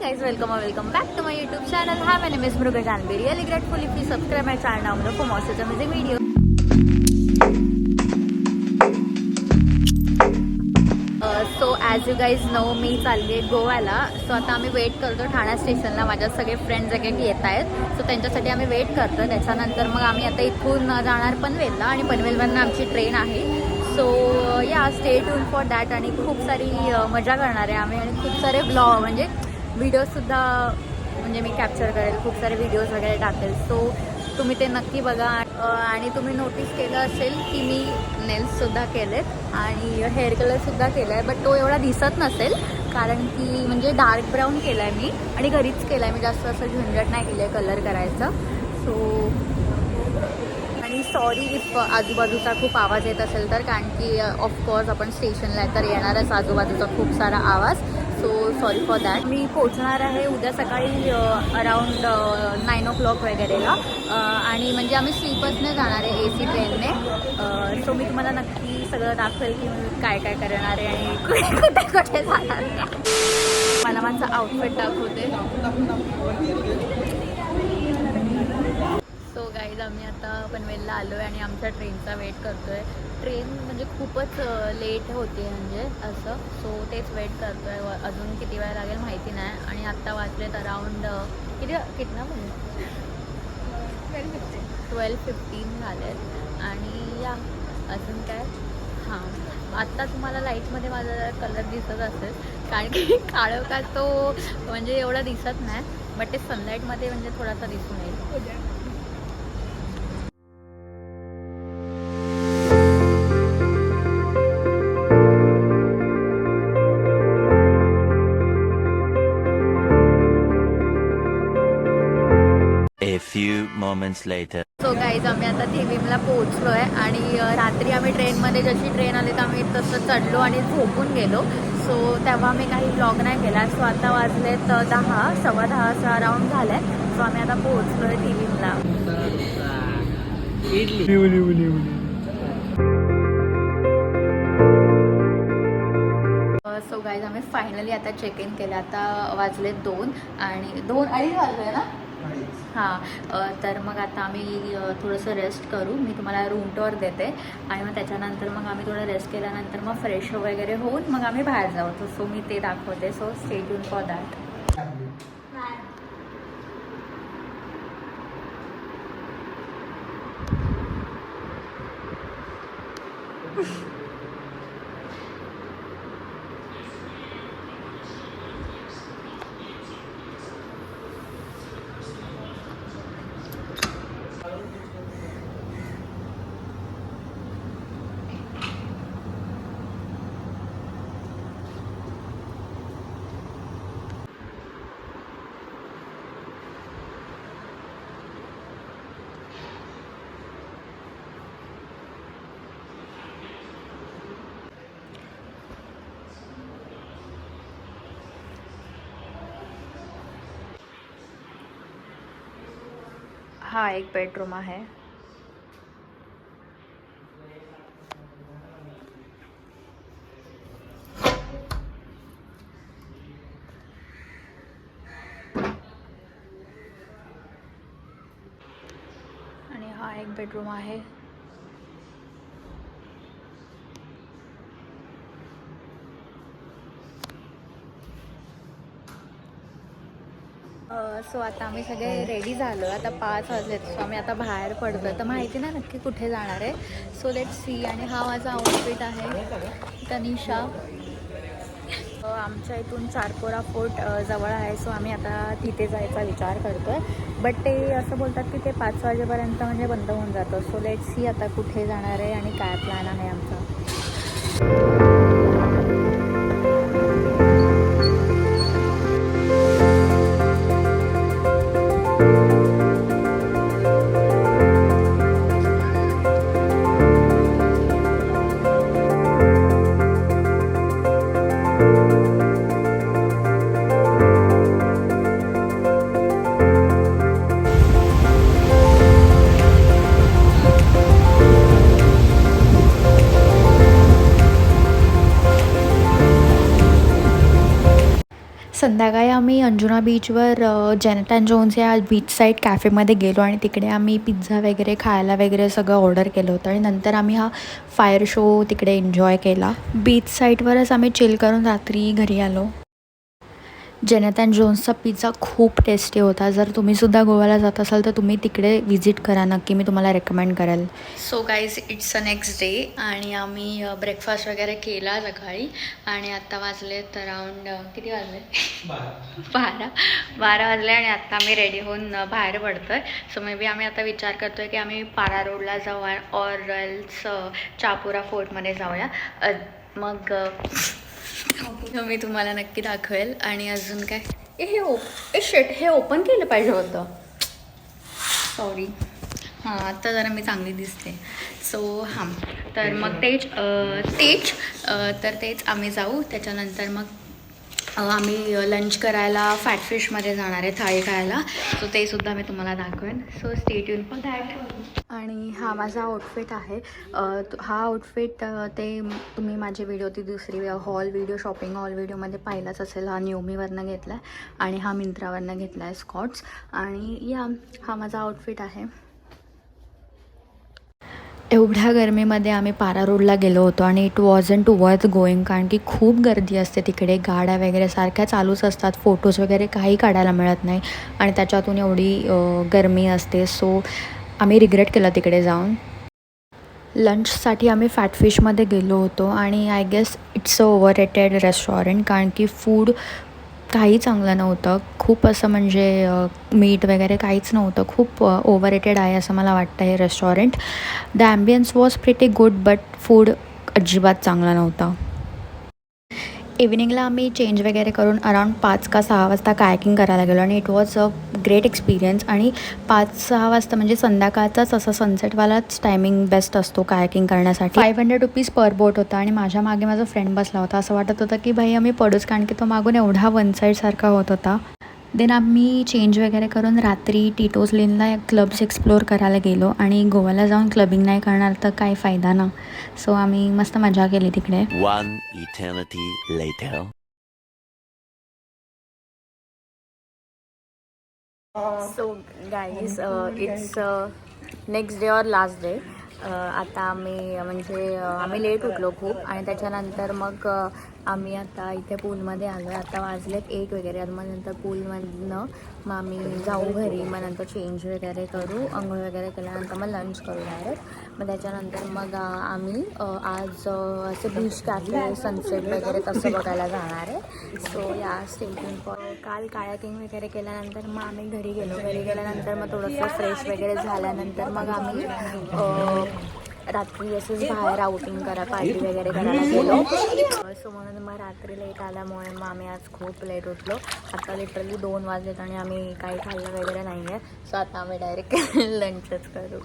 guys, welcome back to my YouTube channel. Hi, my name is Mruga Janvi. Really grateful if you subscribe my channel now for more such amazing videos. So as you guys know मी चालली आहे गोव्याला. So आता आम्ही weight करतो ठाणा स्टेशनला. माझ्या सगळे फ्रेंड्स वगैरे येत आहेत, सो त्यांच्यासाठी आम्ही वेट करतो. त्याच्यानंतर मग आम्ही आता इथून जाणार पनवेलला आणि पनवेलवरनं आमची ट्रेन आहे. सो या स्टे ट्यून फॉर दॅट. आणि खूप सारी मजा करणार आहे आम्ही आणि खूप सारे ब्लॉग म्हणजे व्हिडिओजसुद्धा म्हणजे मी कॅप्चर करेल, खूप सारे व्हिडिओज वगैरे टाकेल. सो तुम्ही ते नक्की बघा. आणि तुम्ही नोटीस केलं असेल की मी नेल्ससुद्धा केलेत आणि हेअर कलरसुद्धा केला आहे, बट तो एवढा दिसत नसेल कारण की म्हणजे डार्क ब्राऊन केला आहे मी आणि घरीच केला आहे मी. जास्त असं झंझट नाही केलं आहे कलर करायचं. सो आणि सॉरी इफ आजूबाजूचा खूप आवाज येत असेल तर, कारण की ऑफकोर्स आपण स्टेशनला आहे तर येणारच आजूबाजूचा खूप सारा आवाज. So sorry for that. मी पोचणार आहे उद्या सकाळी अराउंड 9 o'clock वगैरेला. आणि म्हणजे आम्ही स्लीपर्सने जाणार आहे, AC ट्रेनने. सो मी तुम्हाला नक्की सगळं दाखवेल की मी काय काय करणार आहे आणि कुठे कुठे जाणार आहे. मला माझं आउटफिट दाखवते. सो गाईज आम्ही आता पनवेलला आलो आहे आणि आमच्या ट्रेनचा वेट करतो आहे. ट्रेन म्हणजे खूपच लेट होते म्हणजे असं. सो तेच वेट करतो आहे. अजून किती वेळ लागेल माहिती नाही. आणि आत्ता वाजलेत अराउंड कितना म्हणजे 12:15 झालेत. आणि या अजून काय हां, आत्ता तुम्हाला लाईटमध्ये माझा कलर दिसत असेल कारण की काळं का तो म्हणजे एवढा दिसत नाही, बट ते सनलाईटमध्ये म्हणजे थोडासा दिसून येईल. A few moments later. So guys आम्ही आता थिविमला पोहोचलो आहे आणि रात्री आम्ही ट्रेनमध्ये जशी ट्रेन आली तर आम्ही तसं चढलो आणि झोपून गेलो. सो तेव्हा आम्ही काही ब्लॉग नाही केला. सो आता वाजलेत 10, 10:15 असा अराउंड झालं आहे. सो आम्ही आता पोहोचलो आहे थिविमला. सो गाईज आम्ही फायनली आता चेक इन केलं. आता वाजलेत 2 आणि 2:30 वाजले ना. हां, तर मग आता आम्ही थोडंसं रेस्ट करू. मी तुम्हाला रूम टूर देते आणि मग त्याच्यानंतर मग आम्ही थोडं रेस्ट केल्यानंतर मग फ्रेश वगैरे होऊन मग आम्ही बाहेर जाऊ. सो मी ते दाखवते. So stay tune for that. हा एक बेडरूम आहे. आणि हा एक बेडरूम आहे. सो आता आम्ही सगळे रेडी झालो. आता 5 वाजलेत. सो आम्ही आता बाहेर पडतो. तर माहिती नाही नक्की कुठे जाणार आहे. So let see. आणि हा माझा आउटफिट आहे. तनिषा. आमच्या इथून चारपोरा फोर्ट जवळ आहे. सो आम्ही आता तिथे जायचा विचार करतो आहे, बट ते असं बोलतात की ते 5 वाजेपर्यंत म्हणजे बंद होऊन जातं. सो लेट सी आता कुठे जाणार आहे आणि काय प्लॅन आहे आमचा. संध्याकाळी आम्ही अंजुना बीचवर जेनेटन जोन्स या बीच साईड कॅफेमध्ये गेलो आणि तिकडे आम्ही पिझ्झा वगैरे खायला वगैरे सगळं ऑर्डर केलं होतं आणि नंतर आम्ही हा फायर शो तिकडे एन्जॉय केला. बीच साईडवरच आम्ही चिल करून रात्री घरी आलो. जेनेटन जोन्सचा पिझ्झा खूप टेस्टी होता. जर तुम्हीसुद्धा गोव्याला जात असाल तर तुम्ही तिकडे व्हिजिट करा नक्की, मी तुम्हाला रेकमेंड करेल. So guys, it's a next day आणि आम्ही ब्रेकफास्ट वगैरे केला सकाळी आणि आत्ता वाजले तर अराऊंड किती वाजले 12 वाजले आणि आत्ता आम्ही रेडी होऊन बाहेर पडतो आहे. सो मे बी आम्ही आता विचार करतो आहे की आम्ही पारा रोडला जाऊया ऑर एल्स चापुरा फोर्टमध्ये जाऊया. मग मी तुम्हाला नक्की दाखवेल. आणि अजून काय, हे ओपन केलं पाहिजे होतं, सॉरी. हां, आता जरा मी चांगली दिसते. सो हां, तर मग तेच आम्ही जाऊ. त्याच्यानंतर मग आम्ही लंच करायला फॅटफिशमध्ये जाणार आहे, थाळी खायला. सो ते सुद्धा मी तुम्हाला दाखवेन. So stay tune for that. आणि हा माझा आउटफिट आहे. हा आउटफिट ते तुम्ही माझे व्हिडिओ, ती दुसरी शॉपिंग हॉल व्हिडिओमध्ये पाहिलाच असेल. हा न्यूमीवरनं घेतला आहे आणि हा मिंत्रावरनं घेतला आहे, स्कॉट्स. आणि हा माझा आउटफिट आहे. एवढ्या गरमीमध्ये आम्ही पारा रोडला गेलो होतो आणि इट वॉजंट वर्थ गोईंग, कारण की खूप गर्दी असते तिकडे. गाड्या वगैरे सारख्या चालूच असतात, फोटोज वगैरे काही काढायला मिळत नाही आणि त्याच्यातून एवढी गरमी असते. सो आम्ही रिग्रेट केलं तिकडे जाऊन. लंचसाठी आम्ही फॅटफिशमध्ये गेलो होतो आणि I guess it's a overrated restaurant, कारण की फूड काही चांगलं नव्हतं. खूप असं म्हणजे मीठ वगैरे काहीच नव्हतं. खूप ओव्हररेटेड आहे असं मला वाटतं हे restaurant. The ambience was pretty good but food अजिबात चांगला नव्हता. इव्हिनिंगला आम्ही चेंज वगैरे करून अराऊंड 5 का 6 वाजता कायाकिंग करायला गेलो आणि it was a great experience. आणि 5-6 वाजता म्हणजे संध्याकाळचाच असं सनसेटवालाच टायमिंग बेस्ट असतो कायाकिंग करण्यासाठी. 500 रुपीज पर बोट होता आणि माझ्या मागे माझा फ्रेंड बसला होता. असं वाटत होतं की भाई आम्ही पडूच, कारण की तो मागून एवढा वन साईडसारखा होत होता. देन आम्ही चेंज वगैरे करून रात्री टिटोज लेनला क्लब्स एक्सप्लोअर करायला गेलो. आणि गोव्याला जाऊन क्लबिंग नाही करणार तर काय फायदा ना. सो आम्ही मस्त मजा केली तिकडे. One eternity later. So guys, it's next day or last day. आता आम्ही लेट उठलो खूप आणि त्याच्यानंतर मग आम्ही आता इथे पूलमध्ये आलो आहे. आता वाजलेत 1 वगैरे. मग नंतर पूलमधनं मग आम्ही जाऊ घरी. मग नंतर चेंज वगैरे करू, अंघोळ वगैरे केल्यानंतर मग लंच करू डायरेक्ट. मग त्याच्यानंतर मग आम्ही आज असे बीच कॅफे, सनसेट वगैरे तसं बघायला जाणार आहे. सो या स्टे ट्यून फॉर. काल कायाकिंग वगैरे केल्यानंतर मग आम्ही घरी गेलो. घरी गेल्यानंतर मग थोडंसं फ्रेश वगैरे झाल्यानंतर मग आम्ही रात्री असंच बाहेर आउटिंग पार्टी वगैरे करायला गेलो. सो म्हणून मग रात्री लेट आल्यामुळे मग आम्ही आज खूप लेट उठलो. आता लिटरली 2 वाजलेत आणि आम्ही काही खाल्लं वगैरे नाही आहे. सो आता आम्ही डायरेक्ट लंचच करू.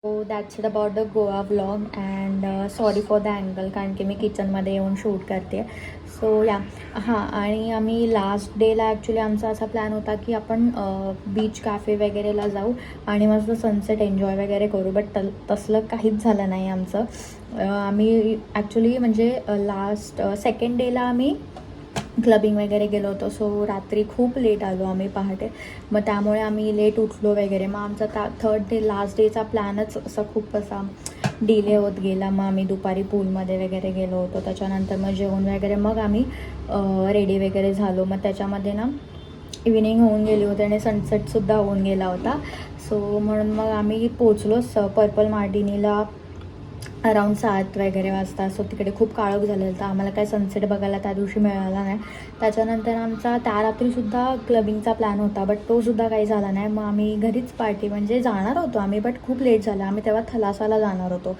So that's about the Goa vlog and sorry for the angle, कारण की मी किचनमध्ये येऊन शूट करते. सो आणि आम्ही लास्ट डेला ॲक्च्युली आमचा असा प्लॅन होता की आपण बीच कॅफे वगैरेला जाऊ आणि मस्त सनसेट एन्जॉय वगैरे करू. बट तसलं काहीच झालं नाही आमचं. आम्ही ॲक्च्युली म्हणजे लास्ट सेकंड डेला आम्ही क्लबिंग वगैरे गेलो होतो. सो रात्री खूप लेट आलो आम्ही पहाटे. मग त्यामुळे आम्ही लेट उठलो वगैरे. मग आमचा थर्ड डे लास्ट डेचा प्लॅनच असा खूप असा डिले होत गेला. मग आम्ही दुपारी पूलमध्ये वगैरे गेलो होतो. त्याच्यानंतर मग जेवण वगैरे, मग आम्ही रेडी वगैरे झालो. मग त्याच्यामध्ये ना इव्हिनिंग होऊन गेली होती आणि सनसेटसुद्धा होऊन गेला होता. सो म्हणून मग आम्ही पोचलोच पर्पल मार्टिनीला अराऊंड 7 वगैरे वाजता. सो तिकडे खूप काळोख झालेलं तर आम्हाला काय सनसेट बघायला त्या दिवशी मिळाला नाही. त्याच्यानंतर आमचा त्या रात्रीसुद्धा क्लबिंगचा प्लॅन होता बट तोसुद्धा काही झाला नाही. मग आम्ही घरीच पार्टी म्हणजे जाणार होतो आम्ही, बट खूप लेट झाला. आम्ही तेव्हा थलासाला जाणार होतो.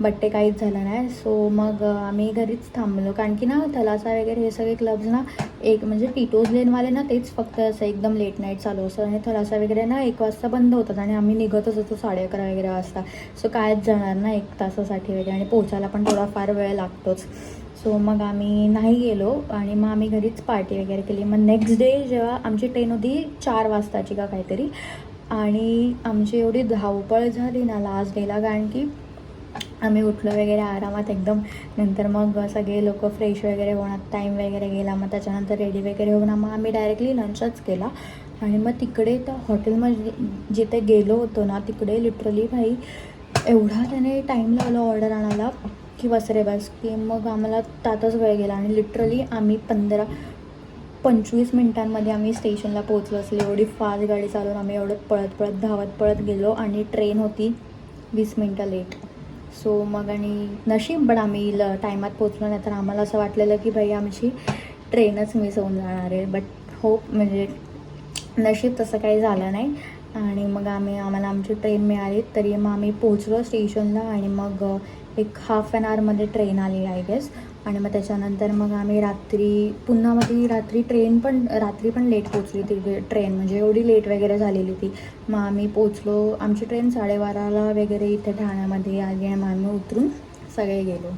बट ते काहीच झालं नाही. सो मग आम्ही घरीच थांबलो, कारण की ना थलासा वगैरे हे सगळे क्लब्स ना एक म्हणजे टिटोज लेनवाले ना तेच फक्त असं एकदम लेट नाईट चालू असतं आणि थलासा वगैरे ना 1 वाजता बंद होतात आणि आम्ही निघतच होतो 11:30 वगैरे वाजता. सो कायच जाणार ना 1 तासासाठी वगैरे आणि पोचायला पण थोडाफार वेळ लागतोच. सो मग आम्ही नाही गेलो आणि मग आम्ही घरीच पार्टी वगैरे केली. मग नेक्स्ट डे जेव्हा आमची ट्रेन होती 4 वाजताची का काहीतरी, आणि आमची एवढी धावपळ झाली ना लास्ट डेला, कारण की आम्ही उठलो वगैरे आरामात एकदम. नंतर मग सगळे लोक फ्रेश वगैरे होण्यात टाईम वगैरे गेला. मग त्याच्यानंतर रेडी वगैरे होऊन मग आम्ही डायरेक्टली लंचच केला. आणि मग तिकडे त्या हॉटेलमध्ये जिथे गेलो होतो ना तिकडे लिटरली भाई एवढा त्याने टाईम लावला ऑर्डर आणायला की बस रे बस, की मग आम्हाला त्यातच वेळ गेला. आणि लिटरली आम्ही 15-25 मिनिटांमध्ये आम्ही स्टेशनला पोहोचलो असेल, एवढी फास्ट गाडी चालवून आम्ही एवढं धावत पळत गेलो. आणि ट्रेन होती 20 मिनटं लेट. सो मग आणि नशीब पण आम्ही टायमात पोचलो, नाही तर आम्हाला असं वाटलेलं की भाई आमची ट्रेनच मिस होऊन जाणार आहे. बट होप म्हणजे नशीब तसं काही झालं नाही. आणि मग आम्हाला आमची ट्रेन मिळाली. तरी मग आम्ही पोचलो स्टेशनला आणि मग एक हाफ ॲन आवरमध्ये ट्रेन आली आय गेस. आणि मग त्याच्यानंतर मग आम्ही पुन्हा रात्री पण लेट पोचली ती ट्रेन, म्हणजे एवढी लेट वगैरे झालेली ती. मग आम्ही पोचलो, आमची ट्रेन 12:30ला वगैरे इथे ठाण्यामध्ये आली आणि मग आम्ही उतरून सगळे गेलो.